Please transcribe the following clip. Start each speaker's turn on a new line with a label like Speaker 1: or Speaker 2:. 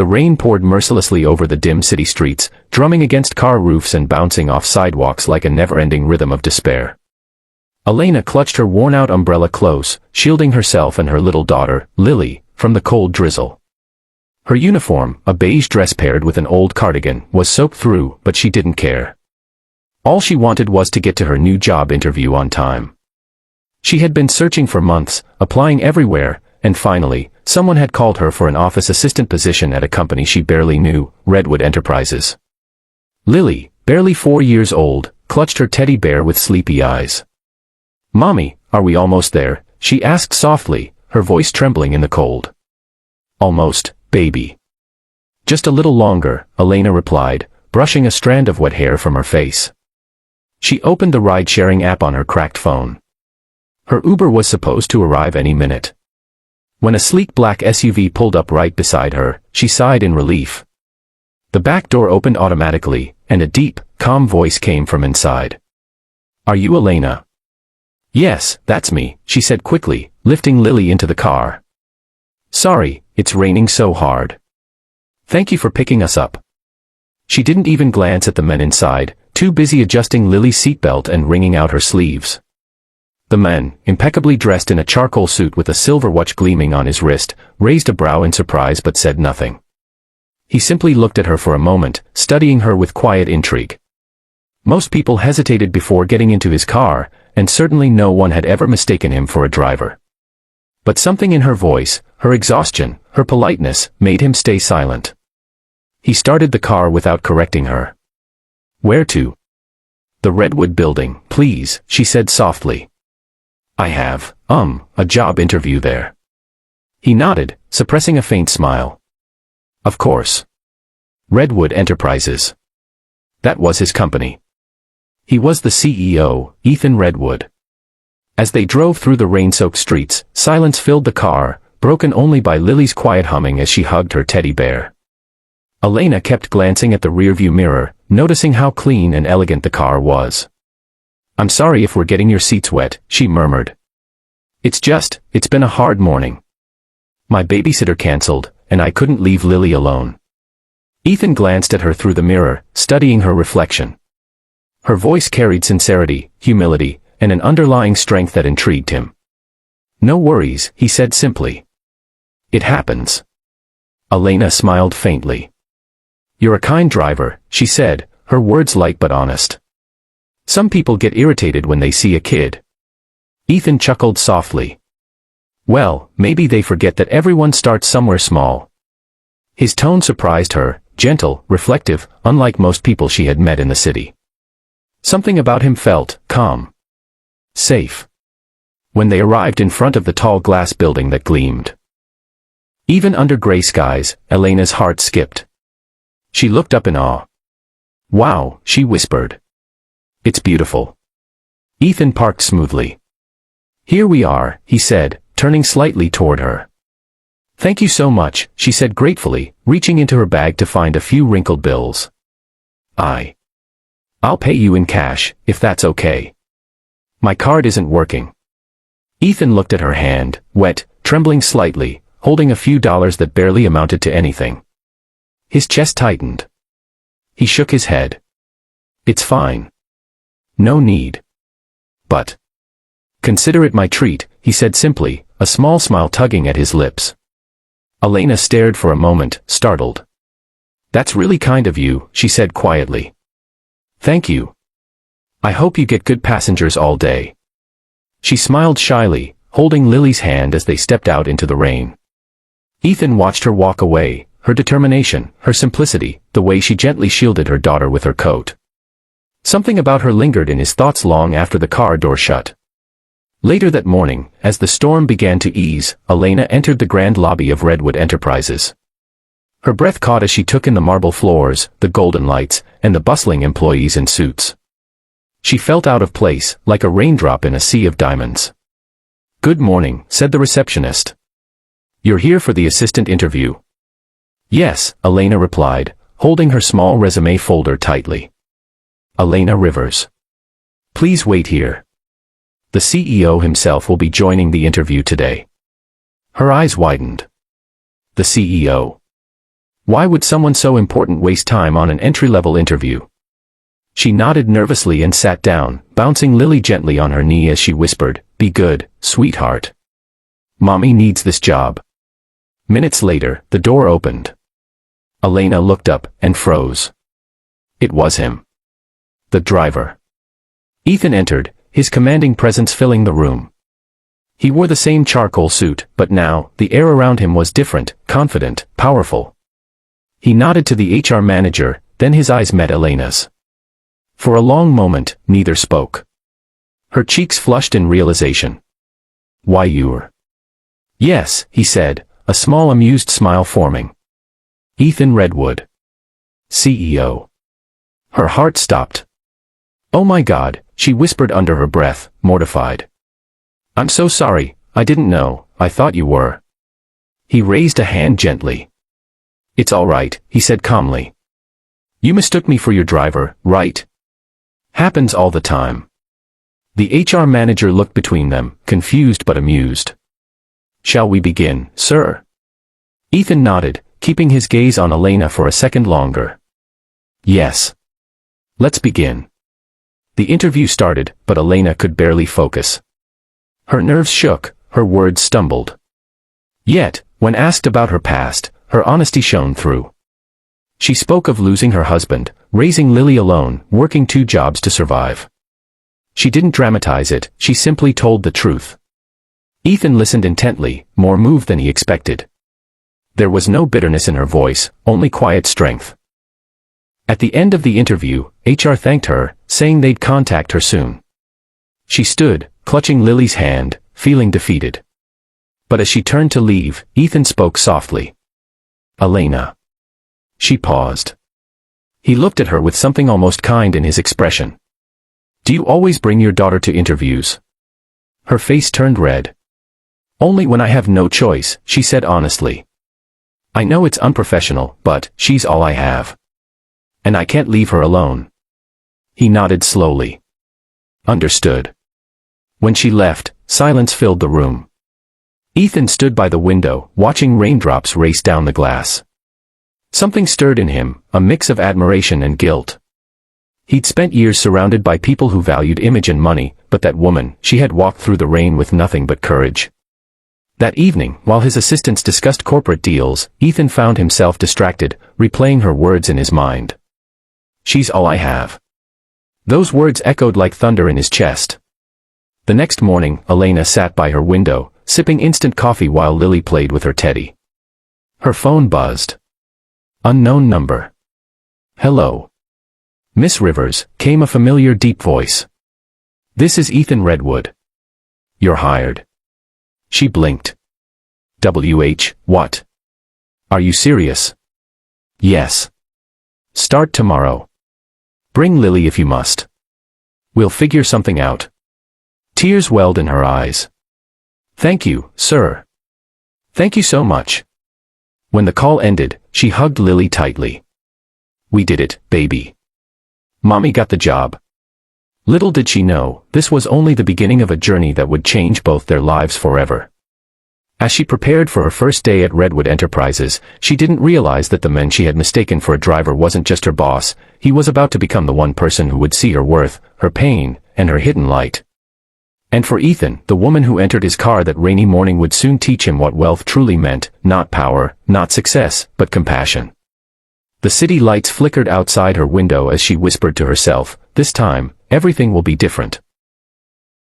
Speaker 1: The rain poured mercilessly over the dim city streets, drumming against car roofs and bouncing off sidewalks like a never-ending rhythm of despair. Elena clutched her worn-out umbrella close, shielding herself and her little daughter, Lily, from the cold drizzle. Her uniform, a beige dress paired with an old cardigan, was soaked through, but she didn't care. All she wanted was to get to her new job interview on time. She had been searching for months, applying everywhere, and finally, someone had called her for an office assistant position at a company she barely knew, Redwood Enterprises. Lily, barely 4 years old, clutched her teddy bear with sleepy eyes. "Mommy, are we almost there?" she asked softly, her voice trembling in the cold. "Almost, baby." "Just a little longer," Elena replied, brushing a strand of wet hair from her face. She opened the ride-sharing app on her cracked phone. Her Uber was supposed to arrive any minute. When a sleek black SUV pulled up right beside her, she sighed in relief. The back door opened automatically, and a deep, calm voice came from inside. "Are you Elena?" "Yes, that's me," she said quickly, lifting Lily into the car. "Sorry, it's raining so hard. Thank you for picking us up." She didn't even glance at the men inside, too busy adjusting Lily's seatbelt and wringing out her sleeves. The man, impeccably dressed in a charcoal suit with a silver watch gleaming on his wrist, raised a brow in surprise but said nothing. He simply looked at her for a moment, studying her with quiet intrigue. Most people hesitated before getting into his car, and certainly no one had ever mistaken him for a driver. But something in her voice, her exhaustion, her politeness, made him stay silent. He started the car without correcting her. "Where to?" "The Redwood Building, please," she said softly. "I have, a job interview there." He nodded, suppressing a faint smile. Of course. Redwood Enterprises. That was his company. He was the CEO, Ethan Redwood. As they drove through the rain-soaked streets, silence filled the car, broken only by Lily's quiet humming as she hugged her teddy bear. Elena kept glancing at the rearview mirror, noticing how clean and elegant the car was. "I'm sorry if we're getting your seats wet," she murmured. It's been a hard morning. My babysitter canceled, and I couldn't leave Lily alone." Ethan glanced at her through the mirror, studying her reflection. Her voice carried sincerity, humility, and an underlying strength that intrigued him. "No worries," he said simply. "It happens." Elena smiled faintly. "You're a kind driver," she said, her words light but honest. "Some people get irritated when they see a kid." Ethan chuckled softly. "Well, maybe they forget that everyone starts somewhere small." His tone surprised her, gentle, reflective, unlike most people she had met in the city. Something about him felt calm, safe. When they arrived in front of the tall glass building that gleamed, even under gray skies, Elena's heart skipped. She looked up in awe. "Wow," she whispered. "It's beautiful." Ethan parked smoothly. "Here we are," he said, turning slightly toward her. "Thank you so much," she said gratefully, reaching into her bag to find a few wrinkled bills. I'll pay you in cash, if that's okay. My card isn't working." Ethan looked at her hand, wet, trembling slightly, holding a few dollars that barely amounted to anything. His chest tightened. He shook his head. "It's fine. No need. But consider it my treat," he said simply, a small smile tugging at his lips. Elena stared for a moment, startled. "That's really kind of you," she said quietly. "Thank you. I hope you get good passengers all day." She smiled shyly, holding Lily's hand as they stepped out into the rain. Ethan watched her walk away, her determination, her simplicity, the way she gently shielded her daughter with her coat. Something about her lingered in his thoughts long after the car door shut. Later that morning, as the storm began to ease, Elena entered the grand lobby of Redwood Enterprises. Her breath caught as she took in the marble floors, the golden lights, and the bustling employees in suits. She felt out of place, like a raindrop in a sea of diamonds. "Good morning," said the receptionist. "You're here for the assistant interview?" "Yes," Elena replied, holding her small resume folder tightly. "Elena Rivers. Please wait here. The CEO himself will be joining the interview today." Her eyes widened. "The CEO? Why would someone so important waste time on an entry-level interview? She nodded nervously and sat down, bouncing Lily gently on her knee as she whispered, "Be good, sweetheart. Mommy needs this job." Minutes later, the door opened. Elena looked up and froze. It was him. The driver. Ethan entered, his commanding presence filling the room. He wore the same charcoal suit, but now, the air around him was different, confident, powerful. He nodded to the HR manager, then his eyes met Elena's. For a long moment, neither spoke. Her cheeks flushed in realization. "Why you're?" "Yes," he said, a small amused smile forming. "Ethan Redwood. CEO." Her heart stopped. "Oh my God," she whispered under her breath, mortified. "I'm so sorry, I didn't know, I thought you were." He raised a hand gently. "It's all right," he said calmly. "You mistook me for your driver, right? Happens all the time." The HR manager looked between them, confused but amused. "Shall we begin, sir?" Ethan nodded, keeping his gaze on Elena for a second longer. "Yes. Let's begin." The interview started, but Elena could barely focus. Her nerves shook, her words stumbled. Yet, when asked about her past, her honesty shone through. She spoke of losing her husband, raising Lily alone, working 2 jobs to survive. She didn't dramatize it, she simply told the truth. Ethan listened intently, more moved than he expected. There was no bitterness in her voice, only quiet strength. At the end of the interview, HR thanked her, saying they'd contact her soon. She stood, clutching Lily's hand, feeling defeated. But as she turned to leave, Ethan spoke softly. "Elena." She paused. He looked at her with something almost kind in his expression. "Do you always bring your daughter to interviews?" Her face turned red. "Only when I have no choice," she said honestly. "I know it's unprofessional, but she's all I have. And I can't leave her alone." He nodded slowly. "Understood." When she left, silence filled the room. Ethan stood by the window, watching raindrops race down the glass. Something stirred in him, a mix of admiration and guilt. He'd spent years surrounded by people who valued image and money, but that woman, she had walked through the rain with nothing but courage. That evening, while his assistants discussed corporate deals, Ethan found himself distracted, replaying her words in his mind. "She's all I have." Those words echoed like thunder in his chest. The next morning, Elena sat by her window, sipping instant coffee while Lily played with her teddy. Her phone buzzed. Unknown number. "Hello. Miss Rivers," came a familiar deep voice. "This is Ethan Redwood. You're hired." She blinked. What? Are you serious?" "Yes. Start tomorrow. Bring Lily if you must. We'll figure something out." Tears welled in her eyes. "Thank you, sir. Thank you so much." When the call ended, she hugged Lily tightly. "We did it, baby. Mommy got the job." Little did she know, this was only the beginning of a journey that would change both their lives forever. As she prepared for her first day at Redwood Enterprises, she didn't realize that the man she had mistaken for a driver wasn't just her boss, he was about to become the one person who would see her worth, her pain, and her hidden light. And for Ethan, the woman who entered his car that rainy morning would soon teach him what wealth truly meant, not power, not success, but compassion. The city lights flickered outside her window as she whispered to herself, "This time, everything will be different."